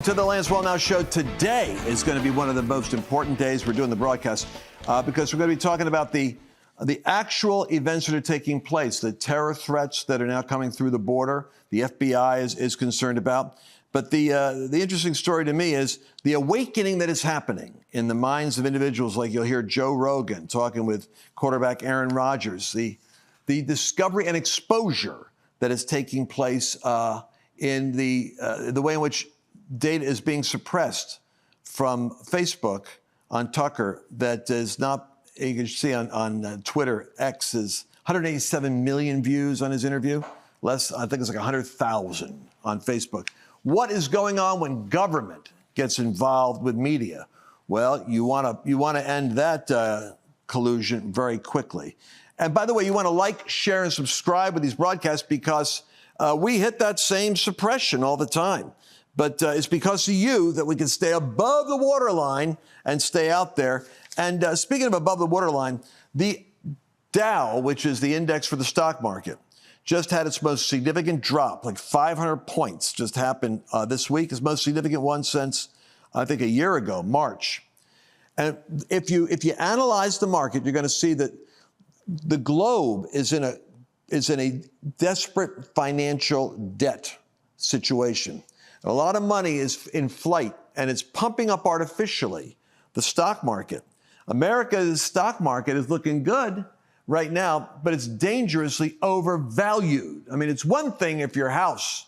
To the Lance Wallnau Show. Today is going to be one of the most important days we're doing the broadcast because we're going to be talking about the actual events that are taking place, the terror threats that are now coming through the border. The FBI is concerned about. But the interesting story to me is the awakening that is happening in the minds of individuals like you'll hear Joe Rogan talking with quarterback Aaron Rodgers, the discovery and exposure that is taking place in the way in which data is being suppressed from Facebook on Tucker that is not, you can see on Twitter, X is 187 million views on his interview. Less, I think it's like 100,000 on Facebook. What is going on when government gets involved with media? Well, you want to end that collusion very quickly. And by the way, you want to like, share, and subscribe with these broadcasts because we hit that same suppression all the time. But it's because of you that we can stay above the waterline and stay out there. And speaking of above the waterline, the Dow, which is the index for the stock market, just had its most significant drop, like 500 points just happened this week. Its most significant one since, I think, a year ago, March. And if you analyze the market, you're going to see that the globe is in a desperate financial debt situation. A lot of money is in flight, and it's pumping up artificially the stock market. America's stock market is looking good right now, but it's dangerously overvalued. I mean, it's one thing if your house,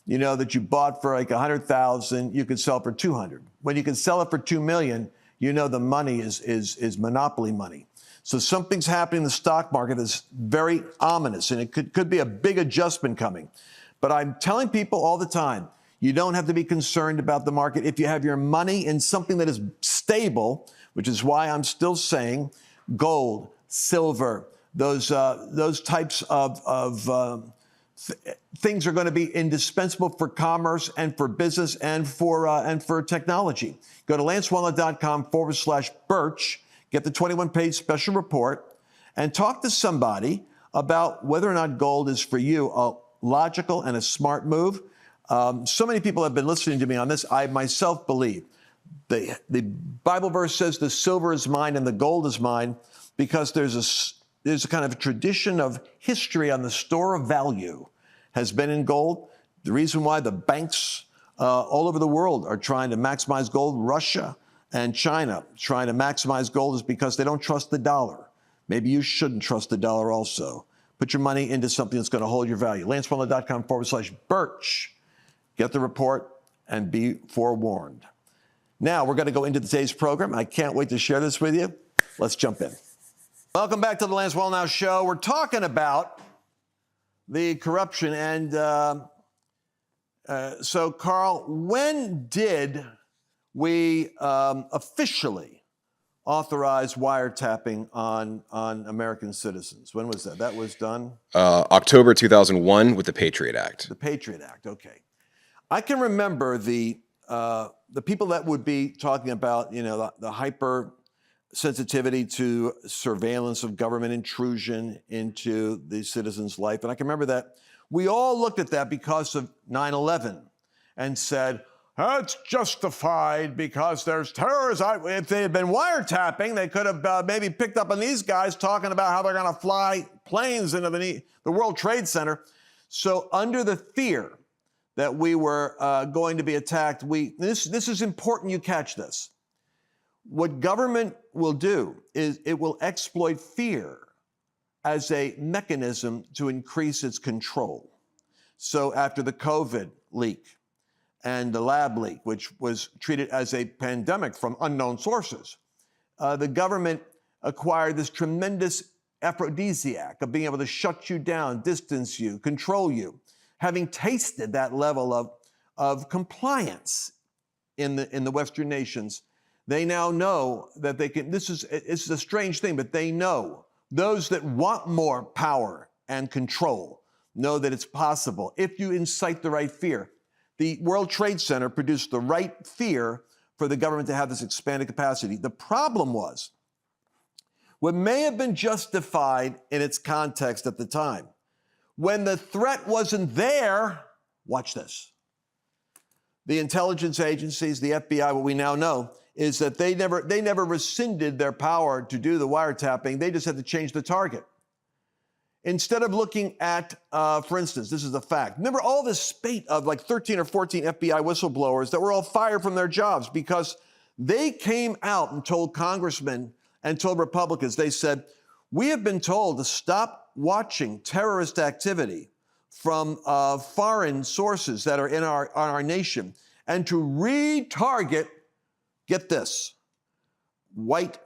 you know, that you bought for like 100,000, you could sell for 200. When you can sell it for 2 million, you know the money is monopoly money. So something's happening in the stock market that's very ominous, and it could be a big adjustment coming. But I'm telling people all the time, you don't have to be concerned about the market if you have your money in something that is stable, which is why I'm still saying gold, silver, those types of things are going to be indispensable for commerce and for business and for technology. Go to lancewallnau.com/Birch, get the 21-page special report, and talk to somebody about whether or not gold is for you a logical and a smart move. So many people have been listening to me on this. I myself believe the Bible verse says the silver is mine and the gold is mine because there's a kind of a tradition of history on the store of value has been in gold. The reason why the banks all over the world are trying to maximize gold, Russia and China trying to maximize gold, is because they don't trust the dollar. Maybe you shouldn't trust the dollar also. Put your money into something that's going to hold your value. lancewallnau.com/Birch. Get the report and be forewarned. Now, we're going to go into today's program. I can't wait to share this with you. Let's jump in. Welcome back to the Lance Wallnau Show. We're talking about the corruption. And so, Carl, when did we officially authorize wiretapping on American citizens? When was that? That was done? October 2001 with the Patriot Act. The Patriot Act, okay. I can remember the people that would be talking about, you know, the hyper sensitivity to surveillance of government intrusion into the citizen's life. And I can remember that we all looked at that because of 9/11 and said, that's justified because there's terrorism. If they had been wiretapping, they could have maybe picked up on these guys talking about how they're going to fly planes into the World Trade Center. So under the fear that we were going to be attacked, this is important you catch this. What government will do is it will exploit fear as a mechanism to increase its control. So after the COVID leak and the lab leak, which was treated as a pandemic from unknown sources, the government acquired this tremendous aphrodisiac of being able to shut you down, distance you, control you. Having tasted that level of compliance in the Western nations, they now know that they can. This is a strange thing, but they know those that want more power and control know that it's possible if you incite the right fear. The World Trade Center produced the right fear for the government to have this expanded capacity. The problem was, what may have been justified in its context at the time, when the threat wasn't there, watch this. the intelligence agencies, the FBI, what we now know, is that they never rescinded their power to do the wiretapping. They just had to change the target. Instead of looking at, for instance, this is a fact. Remember all this spate of like 13 or 14 FBI whistleblowers that were all fired from their jobs because they came out and told congressmen and told Republicans, they said, we have been told to stop watching terrorist activity from foreign sources that are in our nation and to retarget, get this, white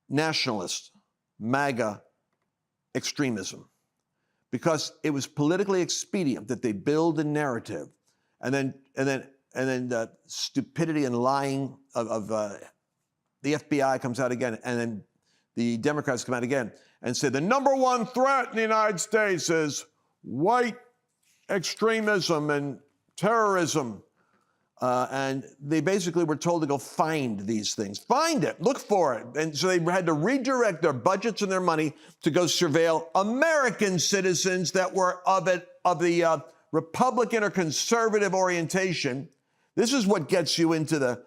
nationalist, MAGA extremism, because it was politically expedient that they build a narrative, and then the stupidity and lying of the FBI comes out again, and then the Democrats come out again and say the number one threat in the United States is white extremism and terrorism. And they basically were told to go find these things. Find it, look for it. And so they had to redirect their budgets and their money to go surveil American citizens that were of the Republican or conservative orientation. This is what gets you into the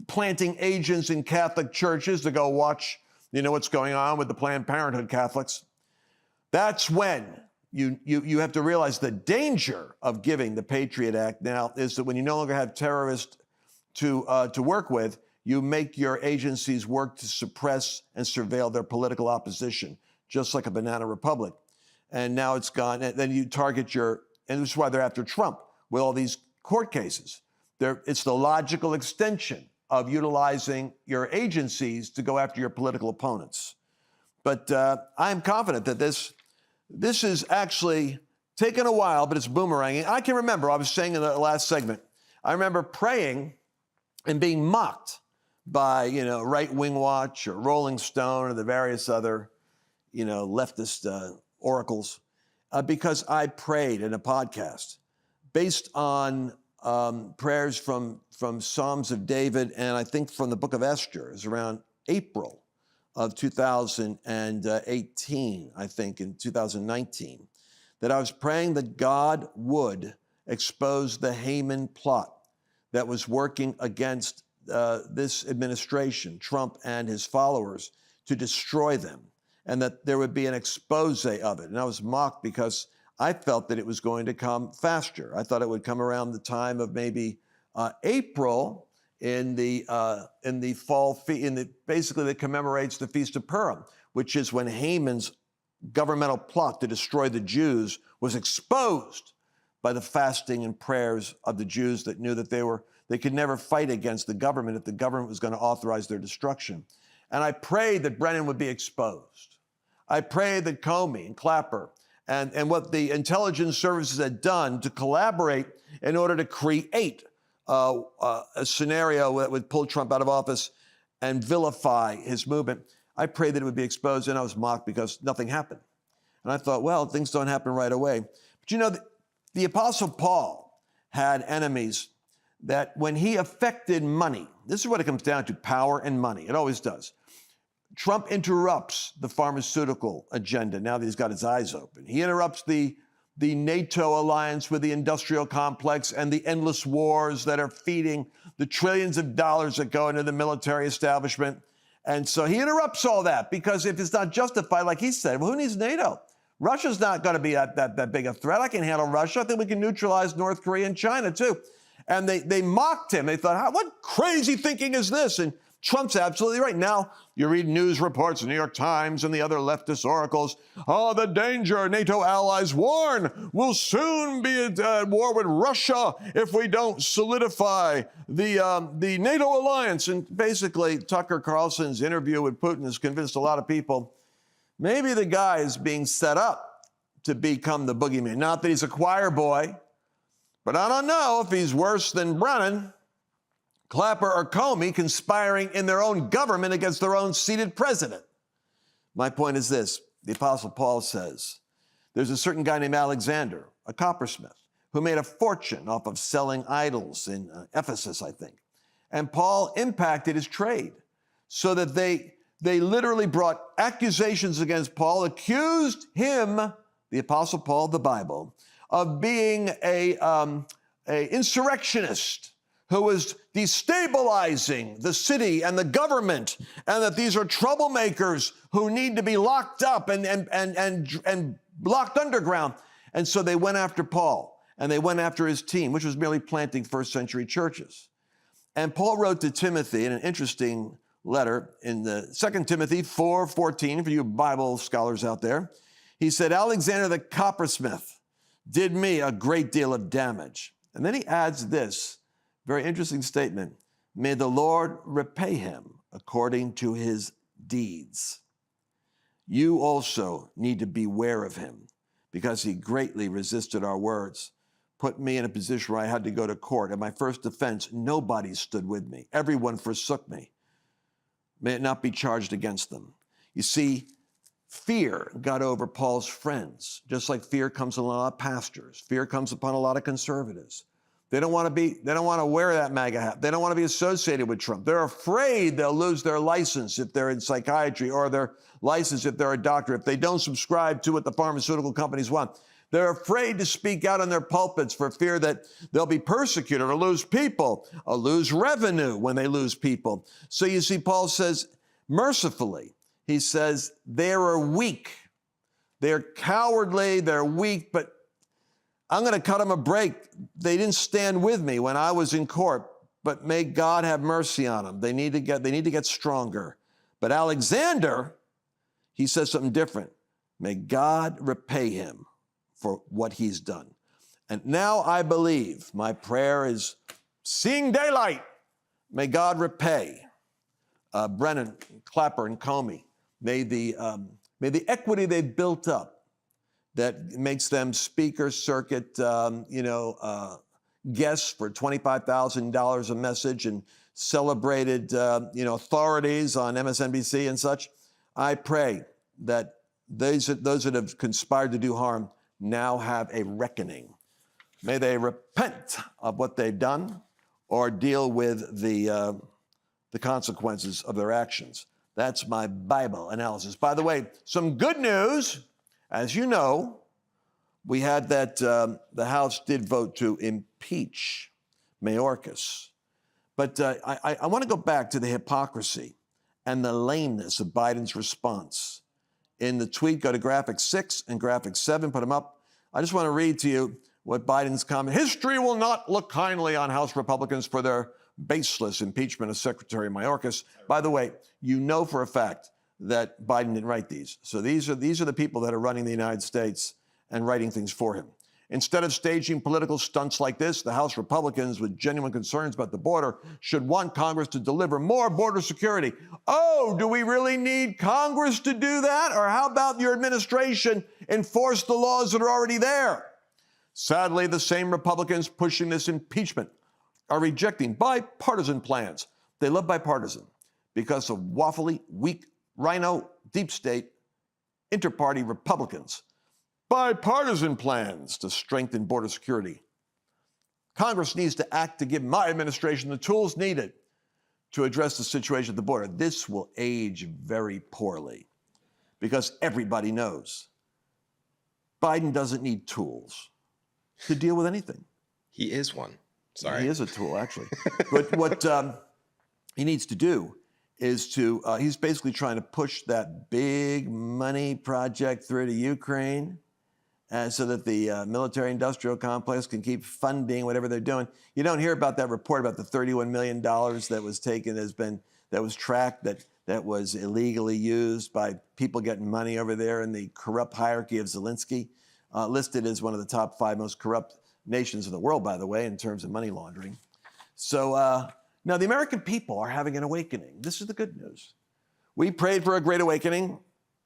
planting agents in Catholic churches to go watch, what's going on with the Planned Parenthood Catholics. That's when you have to realize the danger of giving the Patriot Act now is that when you no longer have terrorists to work with, you make your agencies work to suppress and surveil their political opposition, just like a banana republic. And now it's gone. And then you target and this is why they're after Trump with all these court cases. It's the logical extension of utilizing your agencies to go after your political opponents. But I'm confident that this is actually taken a while, but it's boomeranging. I can remember, I was saying in the last segment, I remember praying and being mocked by, Right Wing Watch or Rolling Stone or the various other, leftist oracles, because I prayed in a podcast based on prayers from Psalms of David, and I think from the book of Esther. It was around April of 2018, I think, in 2019, that I was praying that God would expose the Haman plot that was working against this administration, Trump and his followers, to destroy them, and that there would be an expose of it. And I was mocked because I felt that it was going to come faster. I thought it would come around the time of maybe April, in the fall, basically that commemorates the Feast of Purim, which is when Haman's governmental plot to destroy the Jews was exposed by the fasting and prayers of the Jews that knew that they could never fight against the government if the government was going to authorize their destruction. And I prayed that Brennan would be exposed. I prayed that Comey and Clapper and what the intelligence services had done to collaborate in order to create a scenario that would pull Trump out of office and vilify his movement. I prayed that it would be exposed, and I was mocked because nothing happened. And I thought, well, things don't happen right away. But the Apostle Paul had enemies that when he affected money, this is what it comes down to, power and money. It always does. Trump interrupts the pharmaceutical agenda now that he's got his eyes open. He interrupts the NATO alliance with the industrial complex and the endless wars that are feeding the trillions of dollars that go into the military establishment. And so he interrupts all that because if it's not justified, like he said, well, who needs NATO? Russia's not going to be that big a threat. I can handle Russia. I think we can neutralize North Korea and China too. And they mocked him. They thought, what crazy thinking is this? And Trump's absolutely right. Now you read news reports, the New York Times and the other leftist oracles. Oh, the danger, NATO allies warn, we'll soon be at war with Russia if we don't solidify the NATO alliance. And basically, Tucker Carlson's interview with Putin has convinced a lot of people maybe the guy is being set up to become the boogeyman. Not that he's a choir boy, but I don't know if he's worse than Brennan, Clapper, or Comey conspiring in their own government against their own seated president. My point is this. The Apostle Paul says, there's a certain guy named Alexander, a coppersmith, who made a fortune off of selling idols in Ephesus, I think. And Paul impacted his trade so that they literally brought accusations against Paul, accused him, the Apostle Paul of the Bible, of being a insurrectionist who was destabilizing the city and the government, and that these are troublemakers who need to be locked up and locked underground. And so they went after Paul, and they went after his team, which was merely planting first century churches. And Paul wrote to Timothy in an interesting letter in the 2 Timothy 4:14, for you Bible scholars out there. He said, Alexander the coppersmith did me a great deal of damage. And then he adds this very interesting statement. May the Lord repay him according to his deeds. You also need to beware of him, because he greatly resisted our words, put me in a position where I had to go to court. At my first defense, nobody stood with me. Everyone forsook me. May it not be charged against them. You see, fear got over Paul's friends, just like fear comes on a lot of pastors. Fear comes upon a lot of conservatives. They don't want to wear that MAGA hat. They don't want to be associated with Trump. They're afraid they'll lose their license if they're in psychiatry, or their license if they're a doctor, if they don't subscribe to what the pharmaceutical companies want. They're afraid to speak out on their pulpits for fear that they'll be persecuted or lose people, or lose revenue when they lose people. So you see, Paul says, mercifully, he says, they are weak. They're cowardly, they're weak, but I'm going to cut them a break. They didn't stand with me when I was in court, but may God have mercy on them. They need to get stronger. But Alexander, he says something different. May God repay him for what he's done. And now I believe, my prayer is seeing daylight. May God repay Brennan, Clapper, and Comey. May the equity they've built up that makes them speaker circuit, guests for $25,000 a message, and celebrated, authorities on MSNBC and such. I pray that those that have conspired to do harm now have a reckoning. May they repent of what they've done, or deal with the consequences of their actions. That's my Bible analysis. By the way, some good news. As you know, we had that the House did vote to impeach Mayorkas. But I want to go back to the hypocrisy and the lameness of Biden's response. In the tweet, go to graphic 6 and graphic 7, put them up. I just want to read to you what Biden's comment. History will not look kindly on House Republicans for their baseless impeachment of Secretary Mayorkas. By the way, you know for a fact that Biden didn't write these. So these are the people that are running the United States and writing things for him. Instead of staging political stunts like this, the House Republicans with genuine concerns about the border should want Congress to deliver more border security. Oh, do we really need Congress to do that? Or how about your administration enforce the laws that are already there? Sadly, the same Republicans pushing this impeachment are rejecting bipartisan plans. They love bipartisan because of waffly, weak, rhino, deep state, inter-party Republicans. Bipartisan plans to strengthen border security. Congress needs to act to give my administration the tools needed to address the situation at the border. This will age very poorly because everybody knows Biden doesn't need tools to deal with anything. He is one. Sorry. He is a tool, actually. But what he needs to do is he's basically trying to push that big money project through to Ukraine, so that the military-industrial complex can keep funding whatever they're doing. You don't hear about that report about the $31 million that was taken, that was tracked, that was illegally used by people getting money over there in the corrupt hierarchy of Zelensky, listed as one of the top 5 most corrupt nations in the world, by the way, in terms of money laundering. So now the American people are having an awakening. This is the good news. We prayed for a great awakening.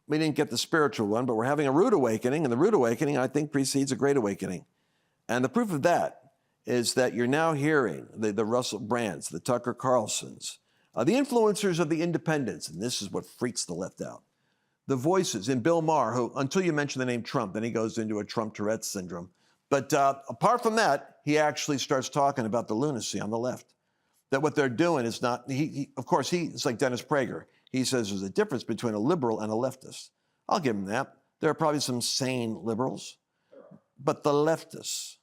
We didn't get the spiritual one, but we're having a rude awakening, and the rude awakening, I think, precedes a great awakening. And the proof of that is that you're now hearing the Russell Brands, the Tucker Carlsons, the influencers of the independents, and this is what freaks the left out. The voices in Bill Maher, who, until you mention the name Trump, then he goes into a Trump-Tourette syndrome. But apart from that, he actually starts talking about the lunacy on the left. That what they're doing is not, of course, it's like Dennis Prager. He says there's a difference between a liberal and a leftist. I'll give him that. There are probably some sane liberals, but the leftists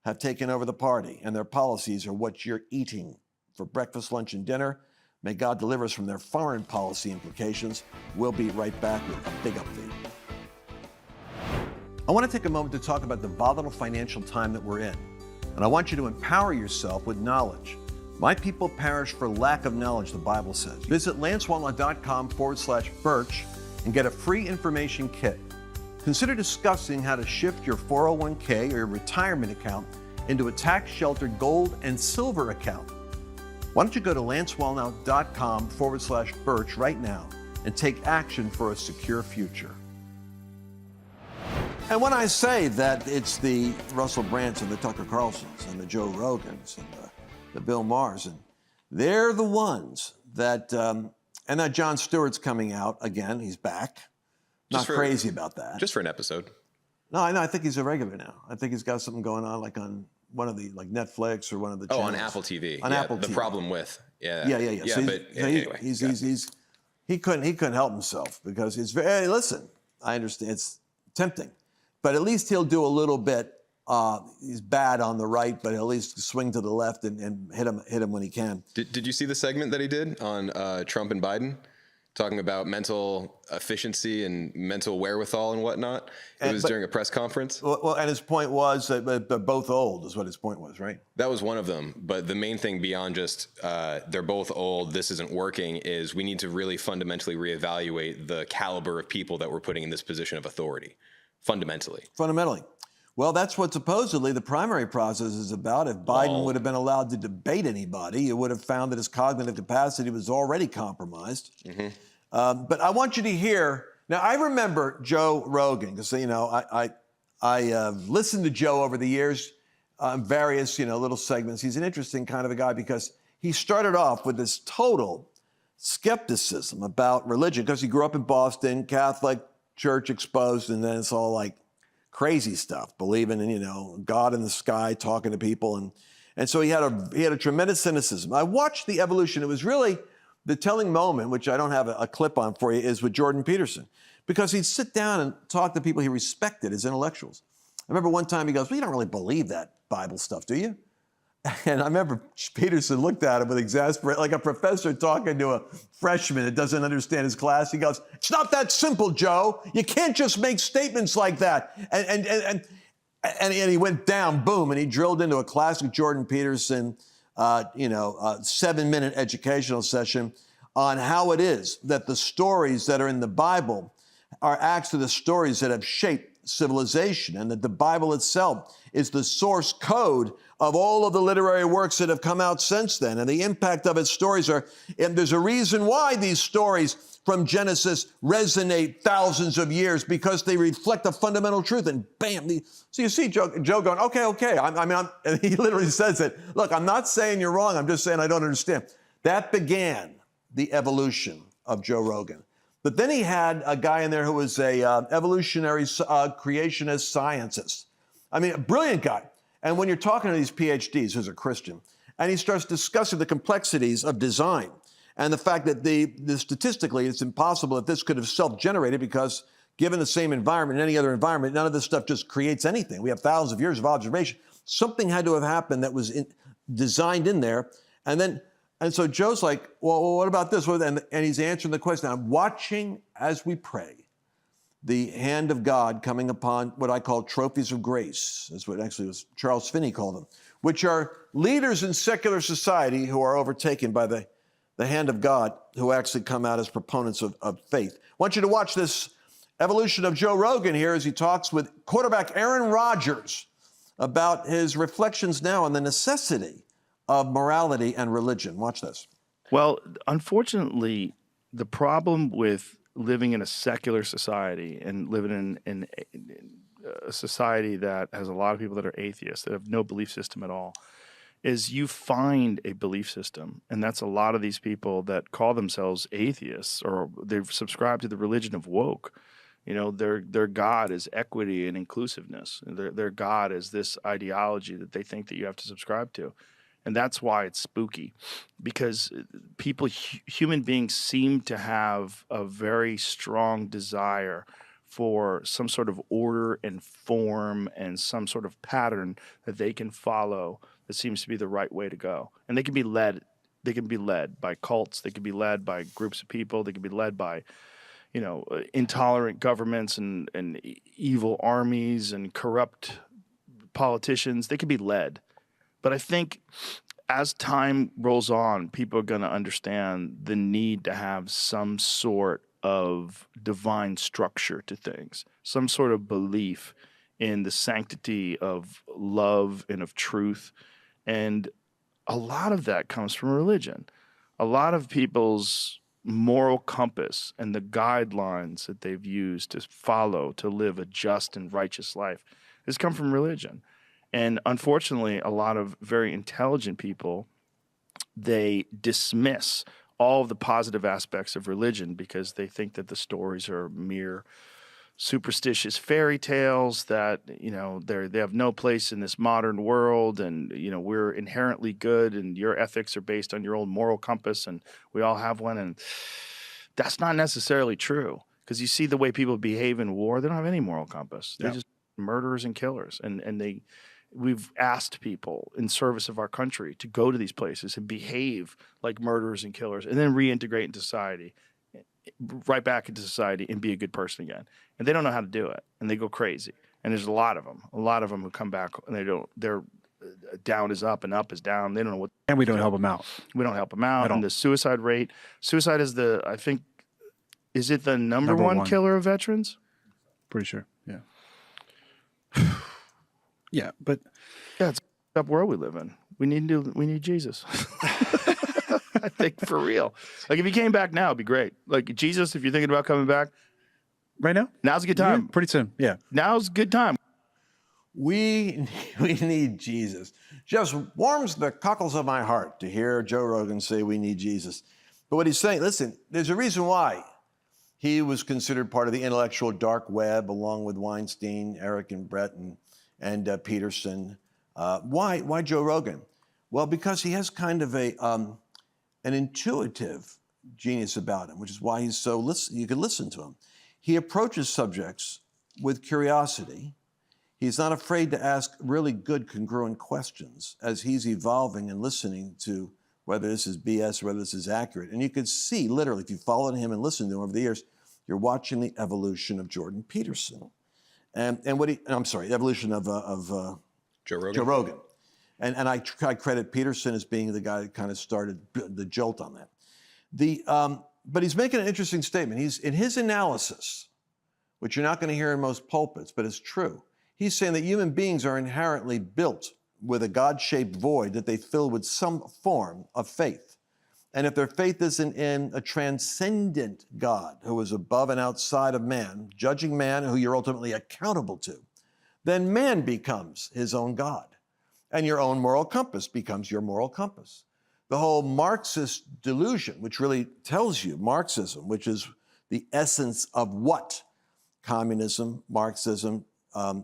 have taken over the party, and their policies are what you're eating for breakfast, lunch, and dinner. May God deliver us from their foreign policy implications. We'll be right back with a big update. I want to take a moment to talk about the volatile financial time that we're in. And I want you to empower yourself with knowledge. My people perish for lack of knowledge, the Bible says. Visit lancewallnau.com/birch and get a free information kit. Consider discussing how to shift your 401k or your retirement account into a tax-sheltered gold and silver account. Why don't you go to lancewallnau.com/birch right now and take action for a secure future. And when I say that it's the Russell Brandts and the Tucker Carlsons and the Joe Rogans and the Bill Maher's, and they're the ones that, and that Jon Stewart's coming out again. He's back. Not crazy about that. Just for an episode. No, I think he's a regular now. I think he's got something going on, like on one of the, like Netflix or one of the channels. On Apple TV. On Apple TV. The problem with. Yeah. So anyway. He couldn't help himself because it's very, hey, listen, I understand it's tempting, but at least he'll do a little bit. He's bad on the right, but he'll at least swing to the left and hit him when he can. Did you see the segment that he did on Trump and Biden? Talking about mental efficiency and mental wherewithal and whatnot. It was during a press conference. Well, and his point was that they're both old, is what his point was, right? That was one of them. But the main thing beyond just they're both old, this isn't working, is we need to really fundamentally reevaluate the caliber of people that we're putting in this position of authority. Fundamentally. Well, that's what supposedly the primary process is about. If Biden would have been allowed to debate anybody, you would have found that his cognitive capacity was already compromised. Mm-hmm. But I want you to hear, now I remember Joe Rogan, because, I listened to Joe over the years, various, little segments. He's an interesting kind of a guy because he started off with this total skepticism about religion because he grew up in Boston, Catholic, church exposed, and then it's all like crazy stuff, believing in, God in the sky, talking to people. And so he had a tremendous cynicism. I watched the evolution. It was really the telling moment, which I don't have a clip on for you, is with Jordan Peterson, because he'd sit down and talk to people he respected as intellectuals. I remember one time he goes, well, you don't really believe that Bible stuff, do you? And I remember Peterson looked at him with exasperation, like a professor talking to a freshman that doesn't understand his class. He goes, it's not that simple, Joe. You can't just make statements like that. And he went down, boom, and he drilled into a classic Jordan Peterson 7-minute educational session on how it is that the stories that are in the Bible are actually the stories that have shaped civilization, and that the Bible itself is the source code of all of the literary works that have come out since then. And the impact of its stories and there's a reason why these stories from Genesis resonate thousands of years, because they reflect a fundamental truth. And bam, so you see Joe going, okay. And he literally says it. Look, I'm not saying you're wrong. I'm just saying I don't understand. That began the evolution of Joe Rogan. But then he had a guy in there who was a evolutionary creationist scientist. I mean, a brilliant guy. And when you're talking to these PhDs, who's a Christian, and he starts discussing the complexities of design and the fact that statistically it's impossible that this could have self-generated, because given the same environment, any other environment, none of this stuff just creates anything. We have thousands of years of observation. Something had to have happened that was designed in there. And so Joe's like, well, what about this? And he's answering the question. I'm watching as we pray the hand of God coming upon what I call trophies of grace. That's what actually was Charles Finney called them, which are leaders in secular society who are overtaken by the hand of God, who actually come out as proponents of faith. I want you to watch this evolution of Joe Rogan here as he talks with quarterback Aaron Rodgers about his reflections now on the necessity of morality and religion. Watch this. Well, unfortunately, the problem with living in a secular society and living in a society that has a lot of people that are atheists, that have no belief system at all, is you find a belief system. And that's a lot of these people that call themselves atheists, or they've subscribed to the religion of woke. Their God is equity and inclusiveness. Their God is this ideology that they think that you have to subscribe to. And that's why it's spooky, because human beings seem to have a very strong desire for some sort of order and form and some sort of pattern that they can follow that seems to be the right way to go. And they can be led. They can be led by cults. They can be led by groups of people. They can be led by, intolerant governments and evil armies and corrupt politicians. They can be led. But I think as time rolls on, people are going to understand the need to have some sort of divine structure to things, some sort of belief in the sanctity of love and of truth. And a lot of that comes from religion. A lot of people's moral compass and the guidelines that they've used to follow to live a just and righteous life has come from religion. And unfortunately, a lot of very intelligent people, they dismiss all of the positive aspects of religion because they think that the stories are mere superstitious fairy tales, that they have no place in this modern world, and we're inherently good and your ethics are based on your own moral compass and we all have one. And that's not necessarily true, because you see the way people behave in war. They don't have any moral compass. They're just murderers and killers, and we've asked people in service of our country to go to these places and behave like murderers and killers and then reintegrate into society, right back into society, and be a good person again. And they don't know how to do it, and they go crazy. And there's a lot of them who come back and they're down is up and up is down. They don't know what. And we don't help them out. We don't help them out. At all. And the suicide is I think, is it the number one killer of veterans? Pretty sure. Yeah. Yeah, but Yeah, it's a up world we live in. We need Jesus. I think, for real. Like, if he came back now, it'd be great. Like, Jesus, if you're thinking about coming back right now, now's a good time. Yeah, pretty soon. Yeah. Now's a good time. We need Jesus. Just warms the cockles of my heart to hear Joe Rogan say we need Jesus. But what he's saying, listen, there's a reason why he was considered part of the intellectual dark web, along with Weinstein, Eric and Brett, and Peterson. Why Joe Rogan? Well, because he has kind of an intuitive genius about him, which is why he's so you can listen to him. He approaches subjects with curiosity. He's not afraid to ask really good, congruent questions as he's evolving and listening to whether this is BS or whether this is accurate. And you could see, literally, if you followed him and listened to him over the years, you're watching the evolution of Jordan Peterson. The evolution of Joe Rogan. Joe Rogan. And I credit Peterson as being the guy that kind of started the jolt on that. But he's making an interesting statement. He's in his analysis, which you're not going to hear in most pulpits, but it's true. He's saying that human beings are inherently built with a God-shaped void that they fill with some form of faith. And if their faith isn't in a transcendent God who is above and outside of man, judging man who you're ultimately accountable to, then man becomes his own God. And your own moral compass becomes your moral compass. The whole Marxist delusion, which really tells you Marxism, which is the essence of what communism, Marxism,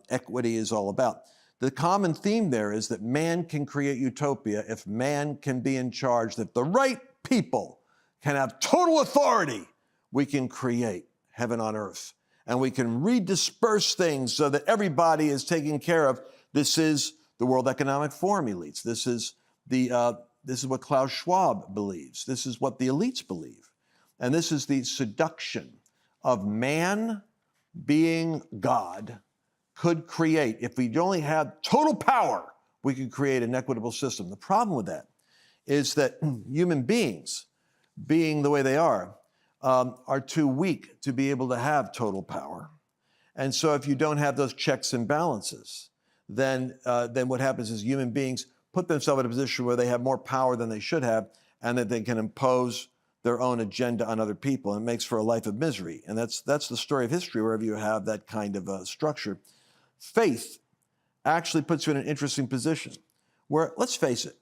equity is all about. The common theme there is that man can create utopia if man can be in charge, that the right people can have total authority. We can create heaven on earth, and we can redisperse things so that everybody is taken care of. This is the World Economic Forum elites. This is what Klaus Schwab believes. This is what the elites believe. And this is the seduction of man being God could create. If we only had total power, we could create an equitable system. The problem with that is that human beings, being the way they are too weak to be able to have total power. And so if you don't have those checks and balances, then what happens is human beings put themselves in a position where they have more power than they should have, and that they can impose their own agenda on other people, and it makes for a life of misery. And that's the story of history, wherever you have that kind of structure. Faith actually puts you in an interesting position where, let's face it,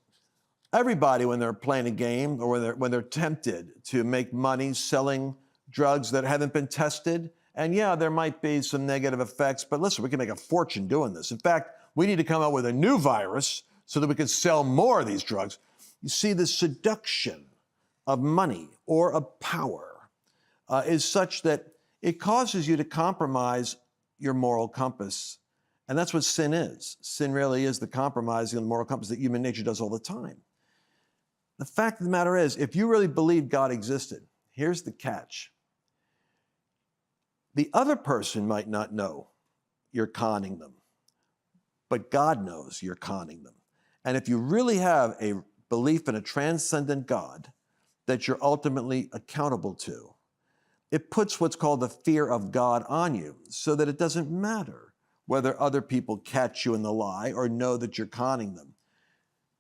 everybody, when they're playing a game or when they're tempted to make money selling drugs that haven't been tested, and yeah, there might be some negative effects, but listen, we can make a fortune doing this. In fact, we need to come out with a new virus so that we can sell more of these drugs. You see, the seduction of money or of power is such that it causes you to compromise your moral compass. And that's what sin is. Sin really is the compromising of the moral compass that human nature does all the time. The fact of the matter is, if you really believe God existed, here's the catch. The other person might not know you're conning them, but God knows you're conning them. And if you really have a belief in a transcendent God that you're ultimately accountable to, it puts what's called the fear of God on you, so that it doesn't matter whether other people catch you in the lie or know that you're conning them.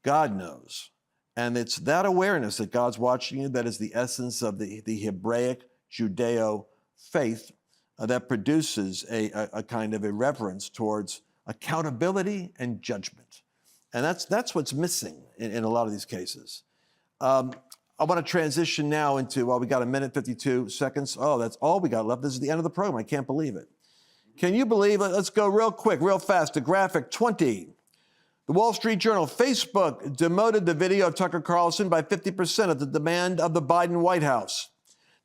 God knows. And it's that awareness that God's watching you that is the essence of the Hebraic Judeo faith that produces a kind of a reverence towards accountability and judgment. And that's what's missing in a lot of these cases. I want to transition now into, well, we got 1:52. Oh, that's all we got left. This is the end of the program. I can't believe it. Can you believe it? Let's go real quick, real fast to graphic 20. The Wall Street Journal, Facebook demoted the video of Tucker Carlson by 50% at the demand of the Biden White House.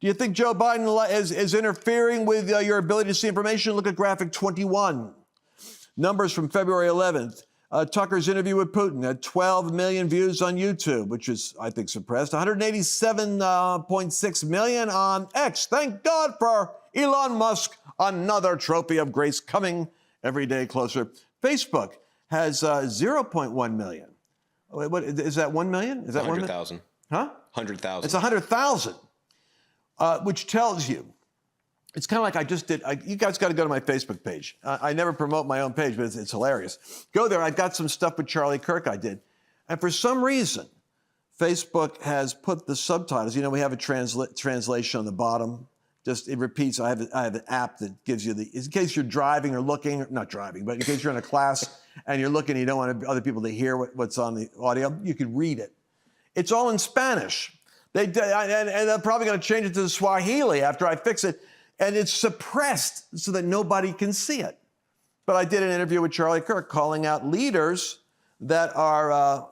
Do you think Joe Biden is interfering with your ability to see information? Look at graphic 21. Numbers from February 11th. Tucker's interview with Putin had 12 million views on YouTube, which is, I think, suppressed. 187.6 million on X. Thank God for Elon Musk. Another trophy of grace coming every day closer. Facebook has 0.1 million. What is that? 1 million? Is that 100,000? Huh? 100,000. It's 100,000, which tells you. It's kind of like I just did. You guys got to go to my Facebook page. I never promote my own page, but it's hilarious. Go there. I've got some stuff with Charlie Kirk I did. And for some reason, Facebook has put the subtitles. You know, we have a translation on the bottom. Just it repeats. I have an app that gives you in case you're driving or looking, not driving, but in case you're in a class and you're looking, you don't want other people to hear what's on the audio, you can read it. It's all in Spanish. And they're probably going to change it to Swahili after I fix it. And it's suppressed so that nobody can see it. But I did an interview with Charlie Kirk calling out leaders that are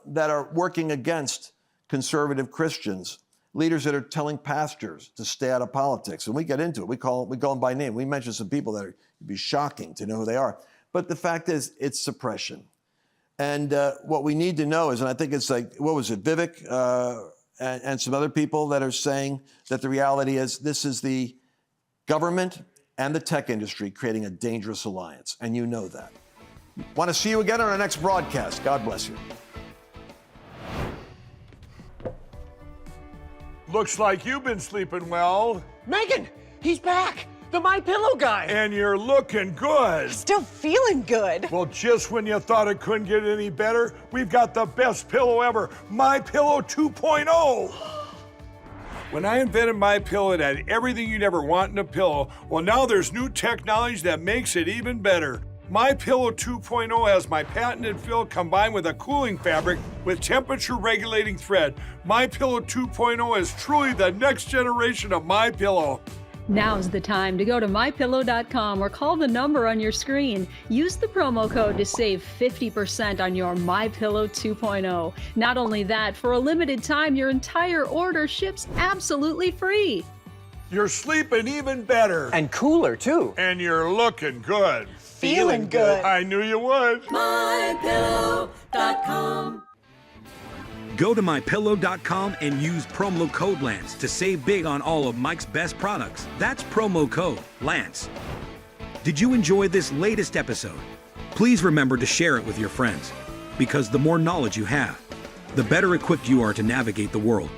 working against conservative Christians, leaders that are telling pastors to stay out of politics. And we get into it. We call them by name. We mention some people that would be shocking to know who they are. But the fact is, it's suppression. And what we need to know is, and I think it's like, what was it, Vivek and some other people that are saying that the reality is this is the government and the tech industry creating a dangerous alliance, and you know that. Want to see you again on our next broadcast. God bless you. Looks like you've been sleeping well. Megan, he's back. The My Pillow guy. And you're looking good. Still feeling good. Well, just when you thought it couldn't get any better, we've got the best pillow ever, My Pillow 2.0. When I invented My Pillow, it had everything you'd ever want in a pillow. Well, now there's new technology that makes it even better. My Pillow 2.0 has my patented fill combined with a cooling fabric with temperature regulating thread. My Pillow 2.0 is truly the next generation of My Pillow. Now's the time to go to mypillow.com or call the number on your screen. Use the promo code to save 50% on your My Pillow 2.0. Not only that, for a limited time, your entire order ships absolutely free. You're sleeping even better. And cooler, too. And you're looking good. Feeling good. I knew you would. mypillow.com. Go to mypillow.com and use promo code Lance to save big on all of Mike's best products. That's promo code Lance. Did you enjoy this latest episode? Please remember to share it with your friends, because the more knowledge you have, the better equipped you are to navigate the world.